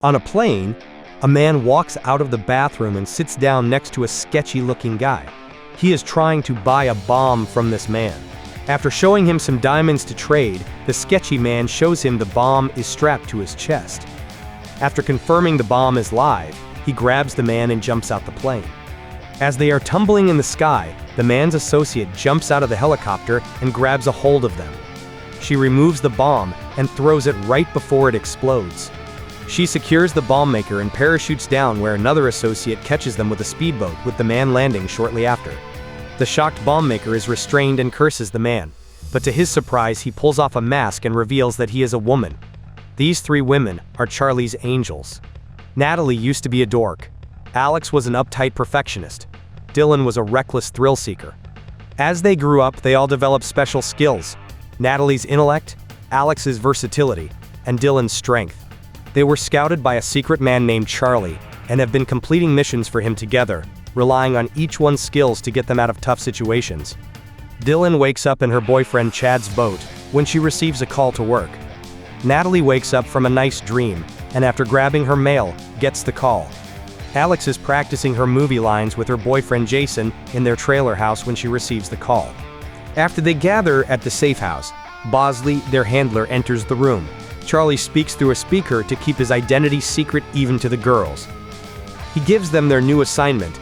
On a plane, a man walks out of the bathroom and sits down next to a sketchy-looking guy. He is trying to buy a bomb from this man. After showing him some diamonds to trade, the sketchy man shows him the bomb is strapped to his chest. After confirming the bomb is live, he grabs the man and jumps out the plane. As they are tumbling in the sky, the man's associate jumps out of the helicopter and grabs a hold of them. She removes the bomb and throws it right before it explodes. She secures the bomb maker and parachutes down where another associate catches them with a speedboat, with the man landing shortly after. The shocked bomb maker is restrained and curses the man, but to his surprise he pulls off a mask and reveals that he is a woman. These three women are Charlie's angels. Natalie used to be a dork. Alex was an uptight perfectionist. Dylan was a reckless thrill seeker. As they grew up, they all developed special skills. Natalie's intellect, Alex's versatility, and Dylan's strength. They were scouted by a secret man named Charlie, and have been completing missions for him together, relying on each one's skills to get them out of tough situations. Dylan wakes up in her boyfriend Chad's boat when she receives a call to work. Natalie wakes up from a nice dream, and after grabbing her mail, gets the call. Alex is practicing her movie lines with her boyfriend Jason in their trailer house when she receives the call. After they gather at the safe house, Bosley, their handler, enters the room. Charlie speaks through a speaker to keep his identity secret even to the girls. He gives them their new assignment.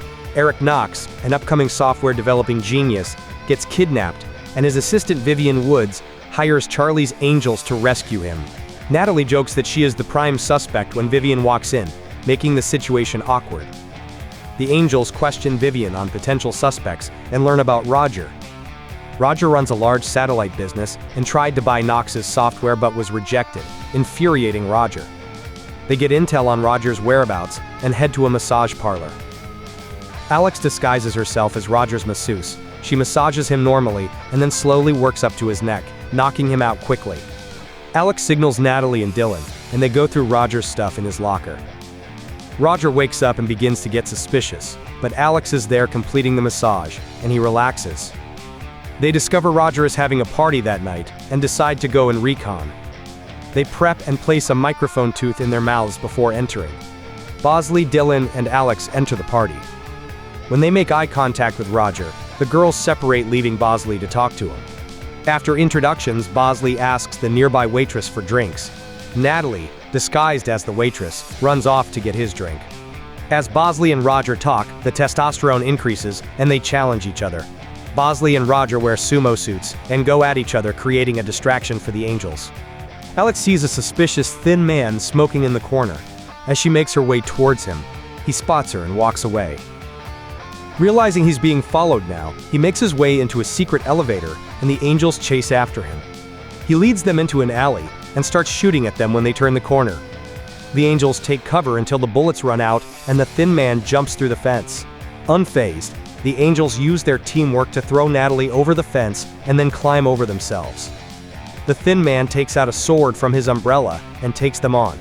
Knox, an upcoming software developing genius, gets kidnapped, and his assistant Vivian Woods hires Charlie's angels to rescue him. Natalie jokes that she is the prime suspect when Vivian walks in, making the situation awkward. The angels question Vivian on potential suspects and learn about Roger. Roger runs a large satellite business and tried to buy Knox's software but was rejected, infuriating Roger. They get intel on Roger's whereabouts and head to a massage parlor. Alex disguises herself as Roger's masseuse. She massages him normally and then slowly works up to his neck, knocking him out quickly. Alex signals Natalie and Dylan, and they go through Roger's stuff in his locker. Roger wakes up and begins to get suspicious, but Alex is there completing the massage, and he relaxes. They discover Roger is having a party that night, and decide to go and recon. They prep and place a microphone tooth in their mouths before entering. Bosley, Dylan, and Alex enter the party. When they make eye contact with Roger, the girls separate, leaving Bosley to talk to him. After introductions, Bosley asks the nearby waitress for drinks. Natalie, disguised as the waitress, runs off to get his drink. As Bosley and Roger talk, the testosterone increases, and they challenge each other. Bosley and Roger wear sumo suits and go at each other, creating a distraction for the angels. Alex sees a suspicious thin man smoking in the corner. As she makes her way towards him, he spots her and walks away. Realizing he's being followed now, he makes his way into a secret elevator, and the angels chase after him. He leads them into an alley and starts shooting at them when they turn the corner. The angels take cover until the bullets run out and the thin man jumps through the fence. Unfazed, the angels use their teamwork to throw Natalie over the fence and then climb over themselves. The thin man takes out a sword from his umbrella and takes them on.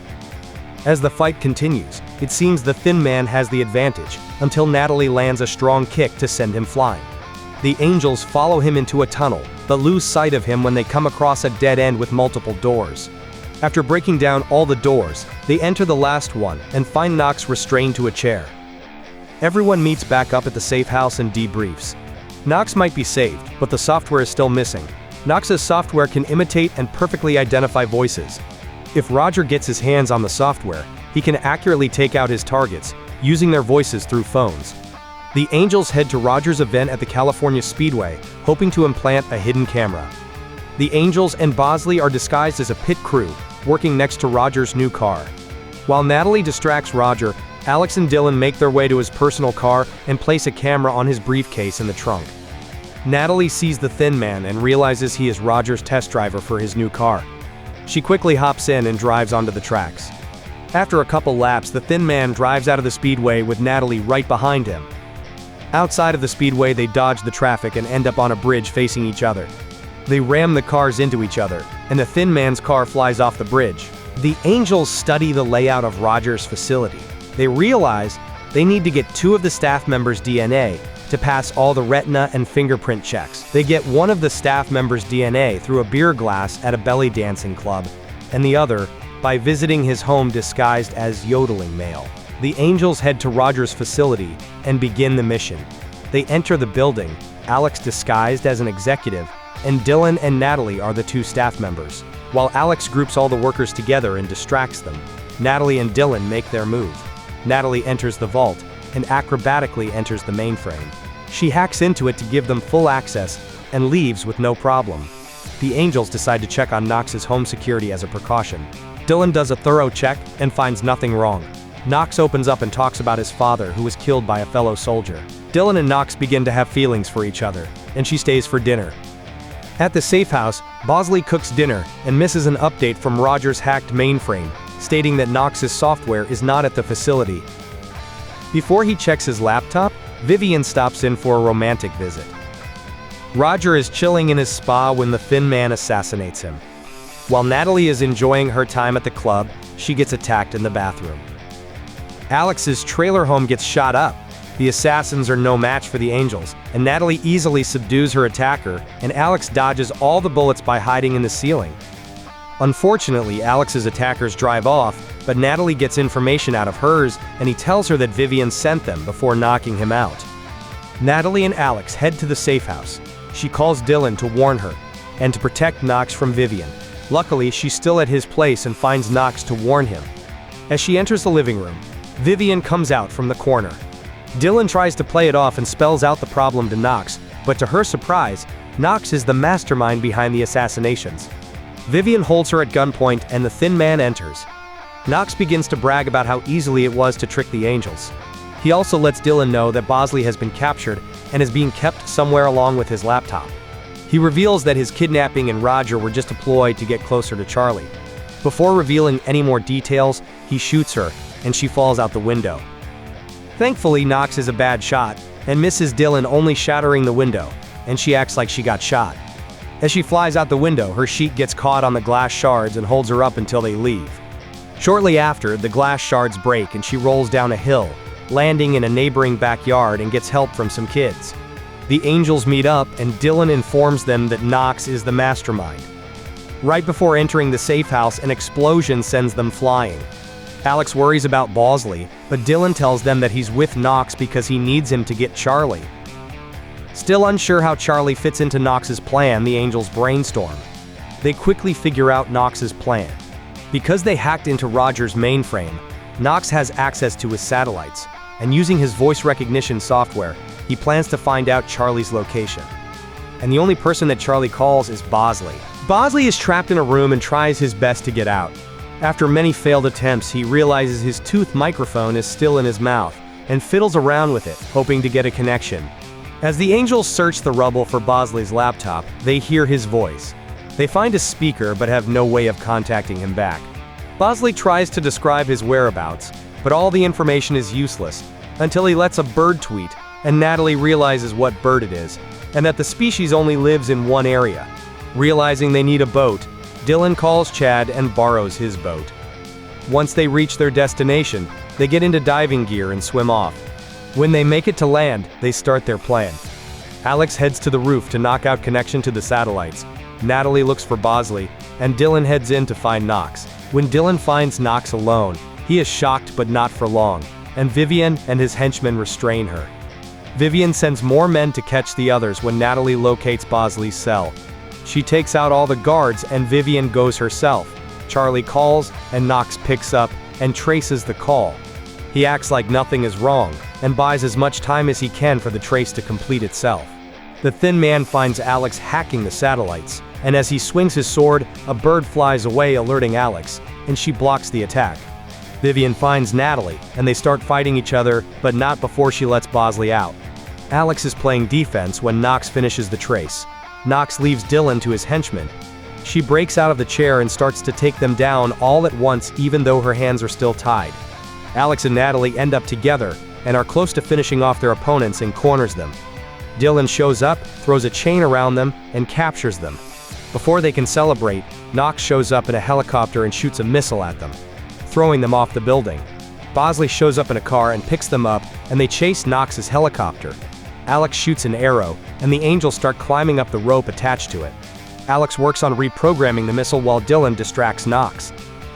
As the fight continues, it seems the thin man has the advantage, until Natalie lands a strong kick to send him flying. The angels follow him into a tunnel, but lose sight of him when they come across a dead end with multiple doors. After breaking down all the doors, they enter the last one and find Knox restrained to a chair. Everyone meets back up at the safe house and debriefs. Knox might be saved, but the software is still missing. Knox's software can imitate and perfectly identify voices. If Roger gets his hands on the software, he can accurately take out his targets, using their voices through phones. The angels head to Roger's event at the California Speedway, hoping to implant a hidden camera. The angels and Bosley are disguised as a pit crew, working next to Roger's new car. While Natalie distracts Roger, Alex and Dylan make their way to his personal car and place a camera on his briefcase in the trunk. Natalie sees the thin man and realizes he is Roger's test driver for his new car. She quickly hops in and drives onto the tracks. After a couple laps, the thin man drives out of the speedway with Natalie right behind him. Outside of the speedway, they dodge the traffic and end up on a bridge facing each other. They ram the cars into each other, and the thin man's car flies off the bridge. The angels study the layout of Roger's facility. They realize they need to get 2 of the staff members' DNA to pass all the retina and fingerprint checks. They get one of the staff members' DNA through a beer glass at a belly dancing club, and the other by visiting his home disguised as yodeling male. The Angels head to Roger's facility and begin the mission. They enter the building, Alex disguised as an executive, and Dylan and Natalie are the two staff members. While Alex groups all the workers together and distracts them, Natalie and Dylan make their move. Natalie enters the vault and acrobatically enters the mainframe. She hacks into it to give them full access and leaves with no problem. The Angels decide to check on Knox's home security as a precaution. Dylan does a thorough check and finds nothing wrong. Knox opens up and talks about his father, who was killed by a fellow soldier. Dylan and Knox begin to have feelings for each other, and she stays for dinner. At the safe house, Bosley cooks dinner and misses an update from Roger's hacked mainframe, stating that Knox's software is not at the facility. Before he checks his laptop, Vivian stops in for a romantic visit. Roger is chilling in his spa when the Thin Man assassinates him. While Natalie is enjoying her time at the club, she gets attacked in the bathroom. Alex's trailer home gets shot up. The assassins are no match for the Angels, and Natalie easily subdues her attacker, and Alex dodges all the bullets by hiding in the ceiling. Unfortunately, Alex's attackers drive off, but Natalie gets information out of hers, and he tells her that Vivian sent them before knocking him out. Natalie and Alex head to the safe house. She calls Dylan to warn her, and to protect Knox from Vivian. Luckily, she's still at his place and finds Knox to warn him. As she enters the living room, Vivian comes out from the corner. Dylan tries to play it off and spells out the problem to Knox, but to her surprise, Knox is the mastermind behind the assassinations. Vivian holds her at gunpoint and the Thin Man enters. Knox begins to brag about how easily it was to trick the Angels. He also lets Dylan know that Bosley has been captured and is being kept somewhere along with his laptop. He reveals that his kidnapping and Roger were just a ploy to get closer to Charlie. Before revealing any more details, he shoots her, and she falls out the window. Thankfully, Knox is a bad shot and misses Dylan, only shattering the window, and she acts like she got shot. As she flies out the window, her sheet gets caught on the glass shards and holds her up until they leave. Shortly after, the glass shards break and she rolls down a hill, landing in a neighboring backyard, and gets help from some kids. The Angels meet up and Dylan informs them that Knox is the mastermind. Right before entering the safe house, an explosion sends them flying. Alex worries about Bosley, but Dylan tells them that he's with Knox because he needs him to get Charlie. Still unsure how Charlie fits into Knox's plan, the Angels brainstorm. They quickly figure out Knox's plan. Because they hacked into Roger's mainframe, Knox has access to his satellites, and using his voice recognition software, he plans to find out Charlie's location. And the only person that Charlie calls is Bosley. Bosley is trapped in a room and tries his best to get out. After many failed attempts, he realizes his tooth microphone is still in his mouth, and fiddles around with it, hoping to get a connection. As the Angels search the rubble for Bosley's laptop, they hear his voice. They find a speaker but have no way of contacting him back. Bosley tries to describe his whereabouts, but all the information is useless, until he lets a bird tweet, and Natalie realizes what bird it is, and that the species only lives in one area. Realizing they need a boat, Dylan calls Chad and borrows his boat. Once they reach their destination, they get into diving gear and swim off. When they make it to land, they start their plan. Alex heads to the roof to knock out connection to the satellites. Natalie looks for Bosley, and Dylan heads in to find Knox. When Dylan finds Knox alone, he is shocked but not for long, and Vivian and his henchmen restrain her. Vivian sends more men to catch the others when Natalie locates Bosley's cell. She takes out all the guards and Vivian goes herself. Charlie calls and Knox picks up and traces the call. He acts like nothing is wrong and buys as much time as he can for the trace to complete itself. The Thin Man finds Alex hacking the satellites, and as he swings his sword, a bird flies away, alerting Alex, and she blocks the attack. Vivian finds Natalie, and they start fighting each other, but not before she lets Bosley out. Alex is playing defense when Knox finishes the trace. Knox leaves Dylan to his henchmen. She breaks out of the chair and starts to take them down all at once, even though her hands are still tied. Alex and Natalie end up together and are close to finishing off their opponents and corners them. Dylan shows up, throws a chain around them, and captures them. Before they can celebrate, Knox shows up in a helicopter and shoots a missile at them, throwing them off the building. Bosley shows up in a car and picks them up, and they chase Knox's helicopter. Alex shoots an arrow, and the Angels start climbing up the rope attached to it. Alex works on reprogramming the missile while Dylan distracts Knox.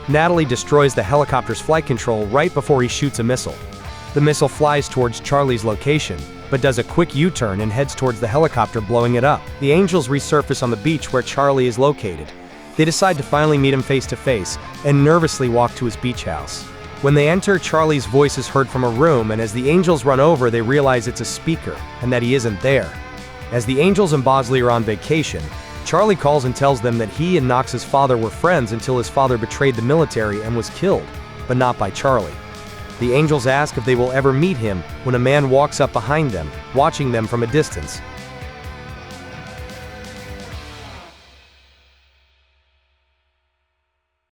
Natalie destroys the helicopter's flight control right before he shoots a missile. The missile flies towards Charlie's location, but does a quick U-turn and heads towards the helicopter, blowing it up. The angels resurface on the beach where Charlie is located. They decide to finally meet him face to face, and nervously walk to his beach house. When they enter, Charlie's voice is heard from a room, and as the angels run over, they realize it's a speaker, and that he isn't there. As the angels and Bosley are on vacation, Charlie calls and tells them that he and Knox's father were friends until his father betrayed the military and was killed, but not by Charlie. The angels ask if they will ever meet him when a man walks up behind them, watching them from a distance.